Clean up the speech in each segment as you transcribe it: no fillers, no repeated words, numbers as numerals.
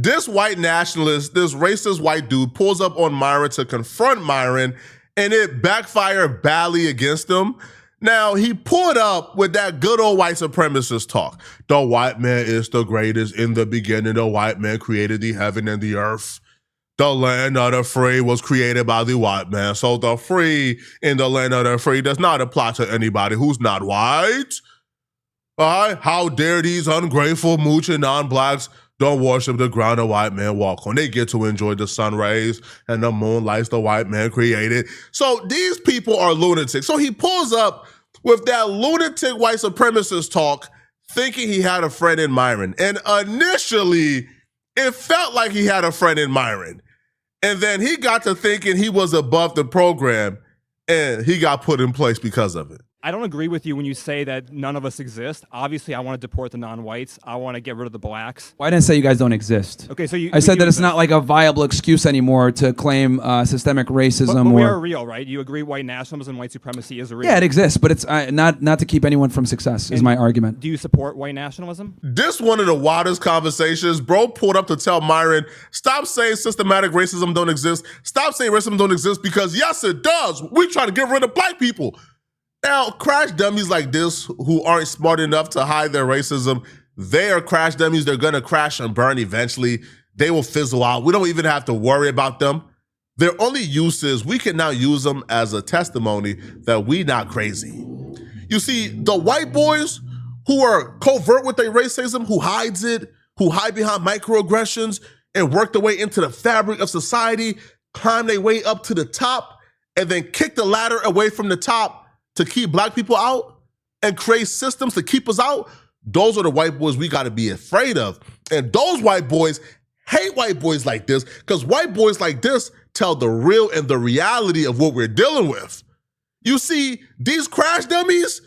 This white nationalist, this racist white dude pulls up on Myron to confront Myron, and it backfired badly against him. Now, he pulled up with that good old white supremacist talk. The white man is the greatest. In the beginning, the white man created the heaven and the earth. The land of the free was created by the white man. So the free in the land of the free does not apply to anybody who's not white. All right? How dare these ungrateful, mooching non-blacks don't worship the ground a white man walk on. They get to enjoy the sun rays and the moonlights the white man created. So these people are lunatics. So he pulls up with that lunatic white supremacist talk, thinking he had a friend in Myron. And initially, it felt like he had a friend in Myron. And then he got to thinking he was above the program, and he got put in place because of it. I don't agree with you when you say that none of us exist. Obviously, I want to deport the non-whites. I want to get rid of the blacks. Well, I didn't say you guys don't exist. Okay, so I said that it's not like a viable excuse anymore to claim systemic racism. But we are real, right? You agree white nationalism and white supremacy is real? Yeah, it exists, but it's not to keep anyone from success, is my argument. Do you support white nationalism? This one of the wildest conversations. Bro pulled up to tell Myron, stop saying systematic racism don't exist. Stop saying racism don't exist because yes, it does. We try to get rid of black people. Now, crash dummies like this who aren't smart enough to hide their racism, they are crash dummies. They're going to crash and burn eventually. They will fizzle out. We don't even have to worry about them. Their only use is we can now use them as a testimony that we not crazy. You see, the white boys who are covert with their racism, who hides it, who hide behind microaggressions and work their way into the fabric of society, climb their way up to the top, and then kick the ladder away from the top to keep black people out and create systems to keep us out, those are the white boys we got to be afraid of. And those white boys hate white boys like this because white boys like this tell the real and the reality of what we're dealing with. You see, these crash dummies,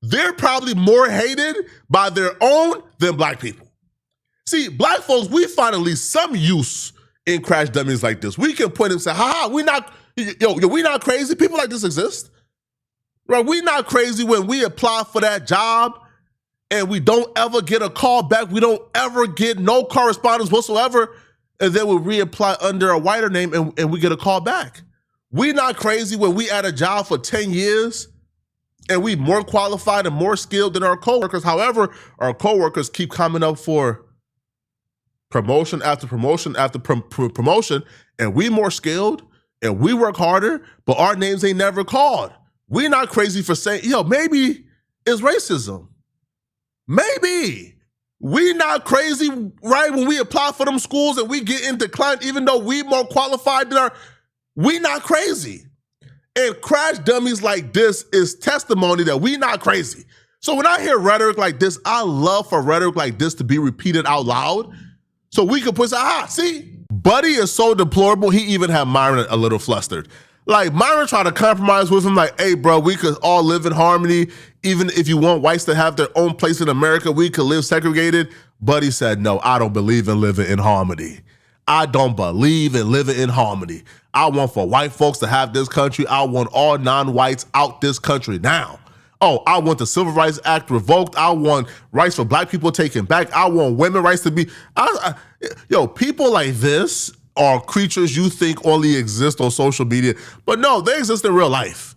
they're probably more hated by their own than black people. See, black folks, we find at least some use in crash dummies like this. We can point and say, we not crazy. People like this exist. Right, we not crazy when we apply for that job and we don't ever get a call back. We don't ever get no correspondence whatsoever. And then we reapply under a whiter name and we get a call back. We not crazy when we at a job for 10 years and we more qualified and more skilled than our coworkers. However, our coworkers keep coming up for promotion after promotion after promotion, and we more skilled and we work harder, but our names ain't never called. We're not crazy for saying, maybe it's racism. Maybe. We not crazy, right? When we apply for them schools and we get in decline, even though we more qualified than we not crazy. And crash dummies like this is testimony that we not crazy. So when I hear rhetoric like this, I love for rhetoric like this to be repeated out loud so we can put, see? Buddy is so deplorable, he even had Myron a little flustered. Like, Myron tried to compromise with him, like, hey, bro, we could all live in harmony. Even if you want whites to have their own place in America, we could live segregated. Buddy said, no, I don't believe in living in harmony. I don't believe in living in harmony. I want for white folks to have this country. I want all non-whites out this country now. Oh, I want the Civil Rights Act revoked. I want rights for black people taken back. I want women's rights to be, people like this are creatures you think only exist on social media, but no, they exist in real life.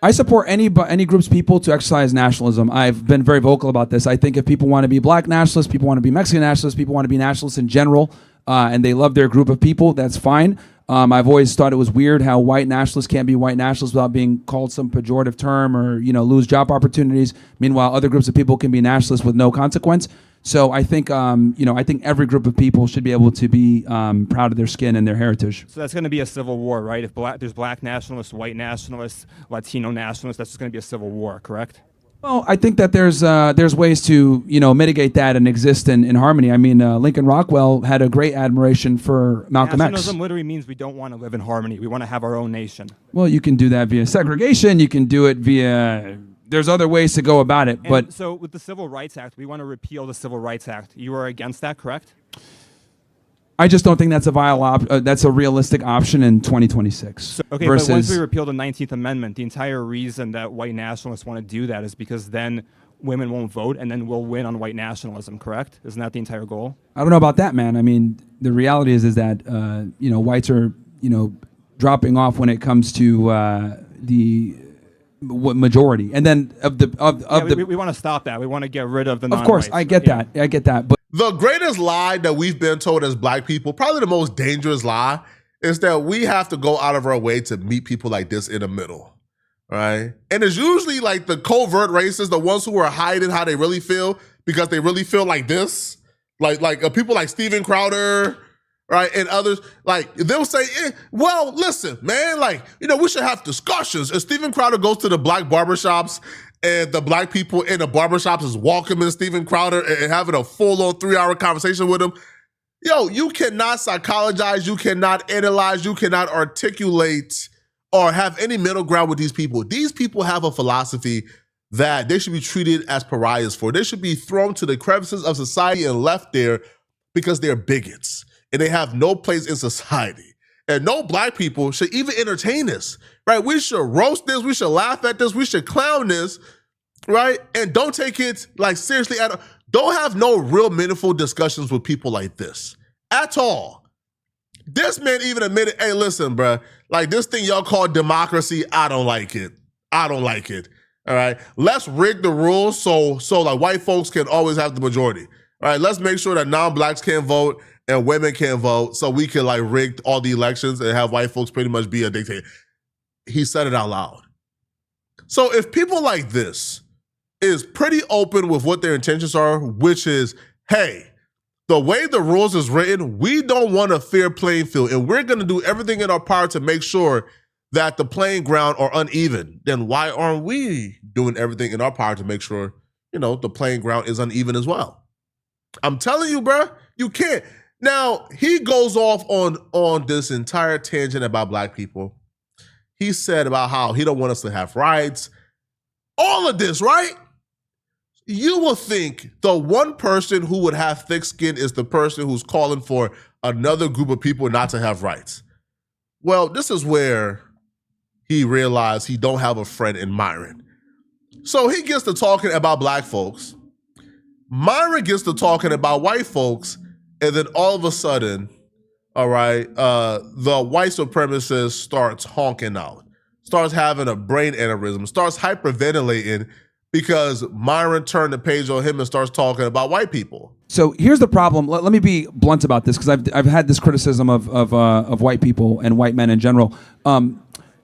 I support any groups of people to exercise nationalism. I've been very vocal about this. I think if people want to be black nationalists, people want to be Mexican nationalists, people want to be nationalists in general, and they love their group of people, that's fine. I've always thought it was weird how white nationalists can't be white nationalists without being called some pejorative term or, lose job opportunities. Meanwhile, other groups of people can be nationalists with no consequence. So I think, I think every group of people should be able to be proud of their skin and their heritage. So that's going to be a civil war, right? If there's black nationalists, white nationalists, Latino nationalists, that's just going to be a civil war, correct? Well, I think that there's ways to mitigate that and exist in harmony. I mean, Lincoln Rockwell had a great admiration for Malcolm X. Nationalism literally means we don't want to live in harmony. We want to have our own nation. Well, you can do that via segregation. You can do it via. There's other ways to go about it, but so with the Civil Rights Act, we want to repeal the Civil Rights Act. You are against that, correct? I just don't think that's a viable that's a realistic option in 2026. So, okay, but once we repeal the 19th Amendment, the entire reason that white nationalists want to do that is because then women won't vote, and then we'll win on white nationalism, correct? Isn't that the entire goal? I don't know about that, man. I mean, the reality is that whites are dropping off when it comes to the majority, and then we want to stop that. We want to get rid of the. Of course, I get that. I get that. But the greatest lie that we've been told as black people, probably the most dangerous lie, is that we have to go out of our way to meet people like this in the middle. Right? And it's usually like the covert racists, the ones who are hiding how they really feel because they really feel like this. Like people like Steven Crowder, right? And others, like they'll say, well, listen, man, we should have discussions. And Steven Crowder goes to the black barbershops and the black people in the barbershops is welcoming Steven Crowder and having a full-on 3-hour conversation with him. Yo, you cannot psychologize, you cannot analyze, you cannot articulate or have any middle ground with these people. These people have a philosophy that they should be treated as pariahs for. They should be thrown to the crevices of society and left there because they're bigots and they have no place in society. And no black people should even entertain this, right? We should roast this, we should laugh at this, we should clown this, right? And don't take it seriously at all. Don't have no real meaningful discussions with people like this at all. This man even admitted, hey, listen, bruh, this thing y'all call democracy, I don't like it. I don't like it. All right. Let's rig the rules so white folks can always have the majority. All right. Let's make sure that non-blacks can't vote and women can't vote so we can rig all the elections and have white folks pretty much be a dictator. He said it out loud. So if people like this is pretty open with what their intentions are, which is, hey, the way the rules is written, we don't want a fair playing field, and we're going to do everything in our power to make sure that the playing ground are uneven. Then why aren't we doing everything in our power to make sure, the playing ground is uneven as well? I'm telling you, bruh, you can't. Now, he goes off on this entire tangent about black people. He said about how he don't want us to have rights. All of this, right? You will think the one person who would have thick skin is the person who's calling for another group of people not to have rights. Well, this is where he realized he don't have a friend in Myron. So he gets to talking about black folks. Myron gets to talking about white folks, and then all of a sudden, all right, the white supremacist starts honking out, starts having a brain aneurysm, starts hyperventilating, because Myron turned the page on him and starts talking about white people. So here's the problem. Let me be blunt about this, because I've had this criticism of white people and white men in general.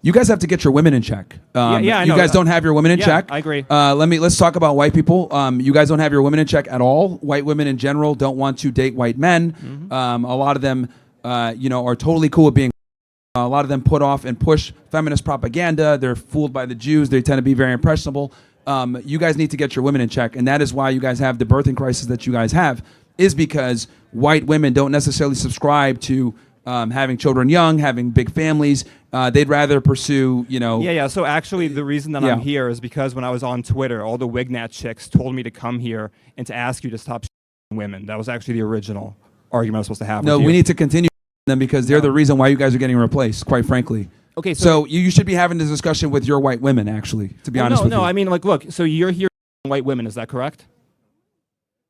You guys have to get your women in check. I know. You guys don't have your women in check. I agree. Let's talk about white people. You guys don't have your women in check at all. White women in general don't want to date white men. Mm-hmm. A lot of them, are totally cool with being. A lot of them put off and push feminist propaganda. They're fooled by the Jews. They tend to be very impressionable. You guys need to get your women in check, and that is why you guys have the birthing crisis that you guys have, is because white women don't necessarily subscribe to having children young, having big families. They'd rather pursue, Yeah. So actually, the reason that I'm here is because when I was on Twitter, all the Wignat chicks told me to come here and to ask you to stop women. That was actually the original argument I was supposed to have. No, with you. we need to continue them because they're the reason why you guys are getting replaced, quite frankly. Okay, so you should be having this discussion with your white women, actually, to be honest with you. No, I mean, look, so you're here white women, is that correct?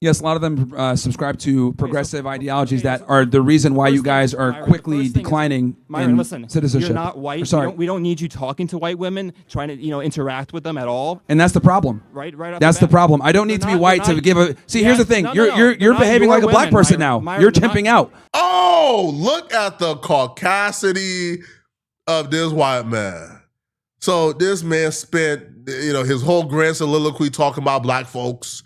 Yes, a lot of them subscribe to progressive ideologies that are the reason why you guys are quickly declining Myron, listen, citizenship. You're not white. We don't need you talking to white women, trying to interact with them at all. And that's the problem. Right. That's the problem. I don't need to be white to give a. See, here's the thing. You're behaving like a black person now. You're chimping out. Oh, look at the caucasity of this white man. So this man spent, his whole grand soliloquy talking about black folks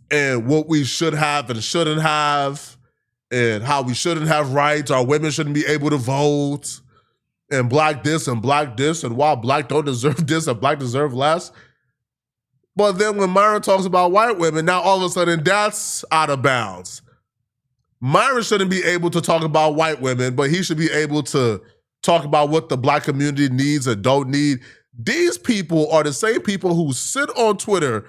and what we should have and shouldn't have, and how we shouldn't have rights, our women shouldn't be able to vote, and black this, and why black don't deserve this and black deserve less. But then when Myron talks about white women, now all of a sudden that's out of bounds. Myron shouldn't be able to talk about white women, but he should be able to talk about what the black community needs and don't need. These people are the same people who sit on Twitter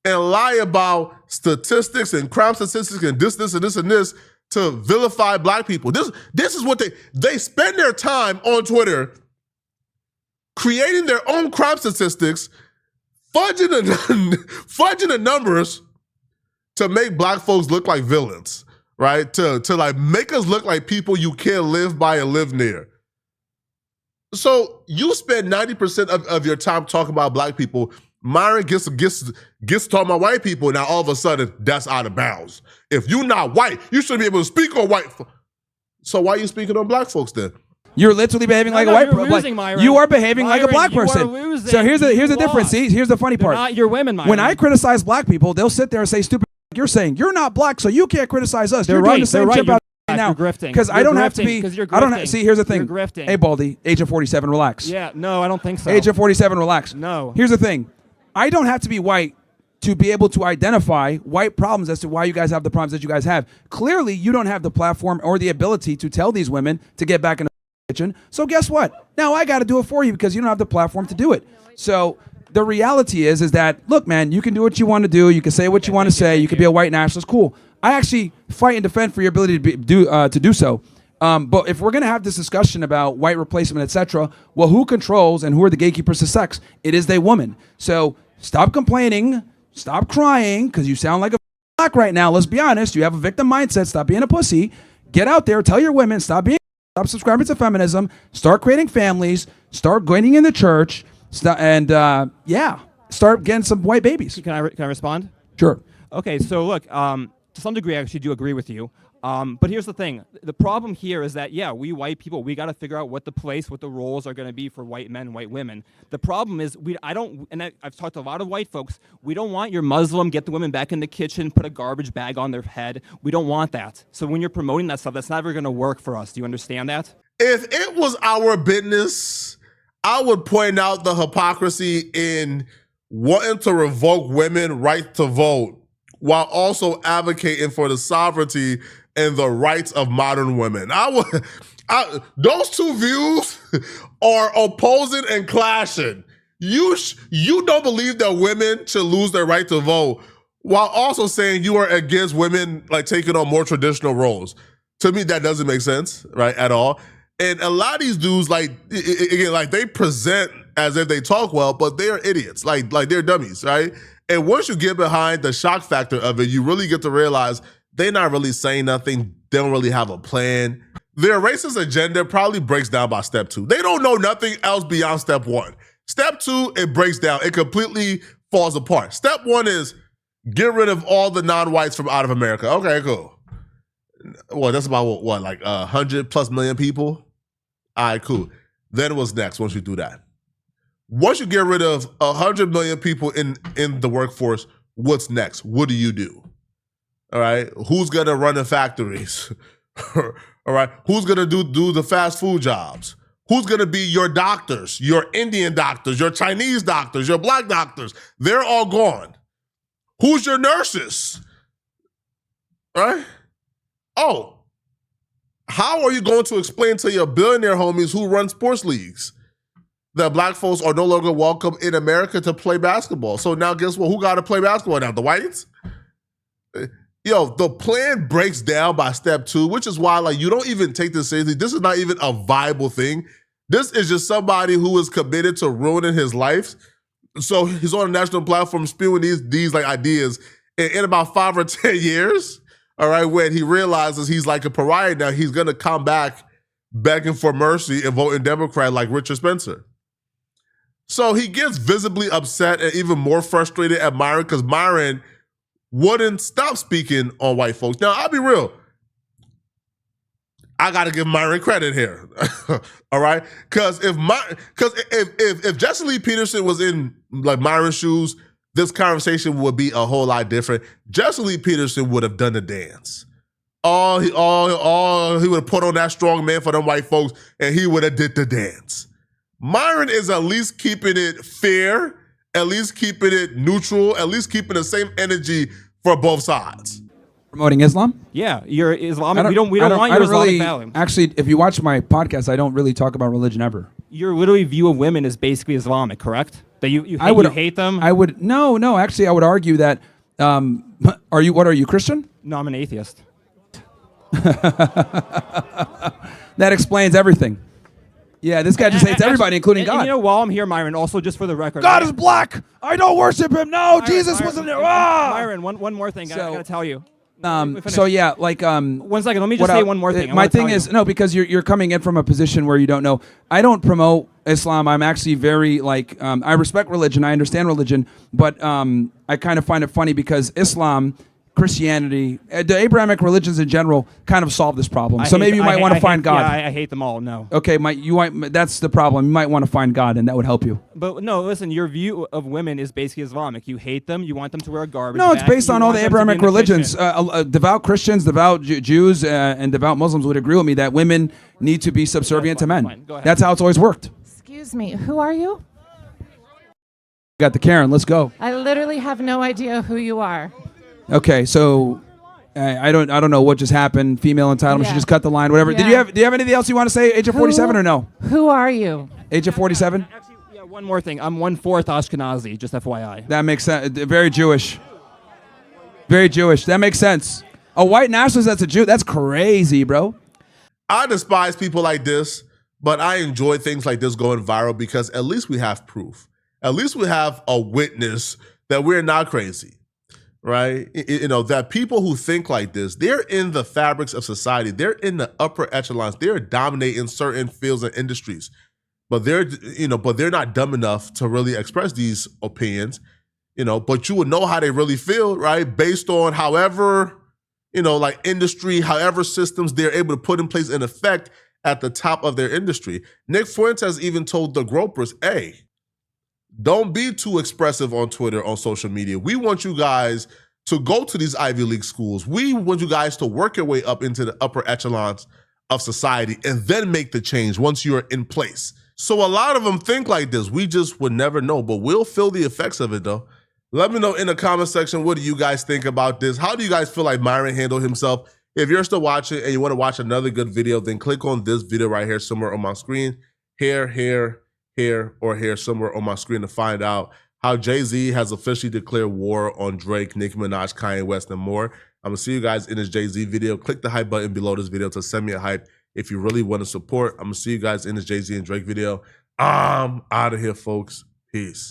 and lie about statistics and crime statistics and this to vilify black people. This is what they spend their time on Twitter creating their own crime statistics, fudging the numbers to make black folks look like villains, right? To like make us look like people you can't live by and live near. So you spend 90% of your time talking about black people. Myron gets talking about white people. Now all of a sudden, that's out of bounds. If you're not white, you shouldn't be able to speak on white. So why are you speaking on black folks then? You're literally behaving like a white person. You are behaving like a black person. So here's the difference. See, here's the funny part. Not your women, Myron. When I criticize black people, they'll sit there and say stupid. You're saying you're not black, so you can't criticize us. You're doing the same shit about now. Because I don't have to be. I don't see. Here's the thing. Hey, Baldy, Agent 47, relax. Yeah, no, I don't think so. Agent 47, relax. No. Here's the thing. I don't have to be white to be able to identify white problems as to why you guys have the problems that you guys have. Clearly, you don't have the platform or the ability to tell these women to get back in the kitchen. So guess what? Now I got to do it for you because you don't have the platform to do it. So the reality is that, look, man, you can do what you want to do. You can say what you want to say. You can be a white nationalist. Cool. I actually fight and defend for your ability to do so. But if we're going to have this discussion about white replacement, etc., well, who controls and who are the gatekeepers to sex? It is the woman. So stop complaining. Stop crying because you sound like a black right now. Let's be honest. You have a victim mindset. Stop being a pussy. Get out there. Tell your women. Stop subscribing to feminism. Start creating families. Start going in the church. Start getting some white babies. Can I respond? Sure. Okay, so look, to some degree, I actually do agree with you. But here's the thing. The problem here is that, yeah, we white people, we got to figure out what the roles are going to be for white men and white women. The problem is, I've talked to a lot of white folks, we don't want your Muslim, get the women back in the kitchen, put a garbage bag on their head. We don't want that. So when you're promoting that stuff, that's never going to work for us. Do you understand that? If it was our business, I would point out the hypocrisy in wanting to revoke women right to vote while also advocating for the sovereignty and the rights of modern women. Those two views are opposing and clashing. You don't believe that women should lose their right to vote while also saying you are against women like taking on more traditional roles. To me, that doesn't make sense, right, at all. And a lot of these dudes, like, again, like they present as if they talk well, but they're idiots, like they're dummies, right? And once you get behind the shock factor of it, you really get to realize they're not really saying nothing. They don't really have a plan. Their racist agenda probably breaks down by step 2. They don't know nothing else beyond step 1. Step 2, it breaks down. It completely falls apart. Step 1 is get rid of all the non-whites from out of America. Okay, cool. Well, that's about what, like 100+ million people? All right, cool. Then what's next once you do that? Once you get rid of 100 million people in the workforce, what's next? What do you do? All right, who's gonna run the factories? All right, who's gonna do the fast food jobs? Who's gonna be your doctors, your Indian doctors, your Chinese doctors, your black doctors? They're all gone. Who's your nurses? All right? Oh, how are you going to explain to your billionaire homies who run sports leagues that black folks are no longer welcome in America to play basketball? So now guess what? Who got to play basketball now? The whites? Yo, the plan breaks down by step 2, which is why like you don't even take this seriously. This is not even a viable thing. This is just somebody who is committed to ruining his life. So he's on a national platform spewing these like ideas. And in about 5 or 10 years, all right, when he realizes he's like a pariah now, he's gonna come back begging for mercy and voting Democrat like Richard Spencer. So he gets visibly upset and even more frustrated at Myron because Myron wouldn't stop speaking on white folks. Now, I'll be real. I got to give Myron credit here, all right? Because if Jesse Lee Peterson was in like Myron's shoes, this conversation would be a whole lot different. Jesse Lee Peterson would have done the dance. He would have put on that strong man for them white folks, and he would have did the dance. Myron is at least keeping it fair, at least keeping it neutral, at least keeping the same energy for both sides. Promoting Islam? Yeah, you're Islamic. We don't want your Islamic values. Actually, if you watch my podcast, I don't really talk about religion ever. Your literally view of women is basically Islamic, correct? That you hate them? No. Actually, I would argue that. Are you Christian? No, I'm an atheist. That explains everything. Yeah, this guy just hates everybody, including God. And you know, while I'm here, Myron, also just for the record, God is black. I don't worship him. No, Jesus wasn't there. Myron, one more thing I gotta tell you. So yeah, like 1 second. Let me just say one more thing. My thing is no, because you're coming in from a position where you don't know. I don't promote Islam. I'm actually very like I respect religion. I understand religion, but I kind of find it funny because Islam, Christianity, the Abrahamic religions in general kind of solve this problem. So maybe you might want to find God. Yeah, I hate them all. No. Okay, that's the problem. You might want to find God, and that would help you. But no, listen. Your view of women is basically Islamic. You hate them. You want them to wear a garbage. No, it's bag. based You on all want the them to be in Abrahamic the religions. kitchen. Devout Christians, devout Jews, and devout Muslims would agree with me that women need to be subservient to men. Fine. Go ahead. That's how it's always worked. Excuse me, who are you? Got the Karen. Let's go. I literally have no idea who you are. Okay, so I don't know what just happened. Female entitlement. Yeah. She just cut the line. Whatever. Yeah. Do you have anything else you want to say? Age of 47 or no? Who are you? Age of 47. Actually, yeah. One more thing. I'm 1/4 Ashkenazi. Just FYI. That makes sense. Very Jewish. Very Jewish. That makes sense. A white nationalist that's a Jew. That's crazy, bro. I despise people like this, but I enjoy things like this going viral because at least we have proof. At least we have a witness that we're not crazy, right? You know, that people who think like this, they're in the fabrics of society. They're in the upper echelons. They're dominating certain fields and industries, but they're not dumb enough to really express these opinions, but you would know how they really feel, right? Based on however, like industry, however systems they're able to put in place in effect at the top of their industry. Nick Fuentes even told the gropers, hey, don't be too expressive on Twitter, on social media. We want you guys to go to these Ivy League schools. We want you guys to work your way up into the upper echelons of society and then make the change once you're in place. So a lot of them think like this. We just would never know, but we'll feel the effects of it though. Let me know in the comment section, what do you guys think about this? How do you guys feel like Myron handled himself? If you're still watching and you want to watch another good video, then click on this video right here somewhere on my screen. Here, or here somewhere on my screen to find out how Jay-Z has officially declared war on Drake, Nicki Minaj, Kanye West, and more. I'm going to see you guys in this Jay-Z video. Click the hype button below this video to send me a hype if you really want to support. I'm going to see you guys in this Jay-Z and Drake video. I'm out of here, folks. Peace.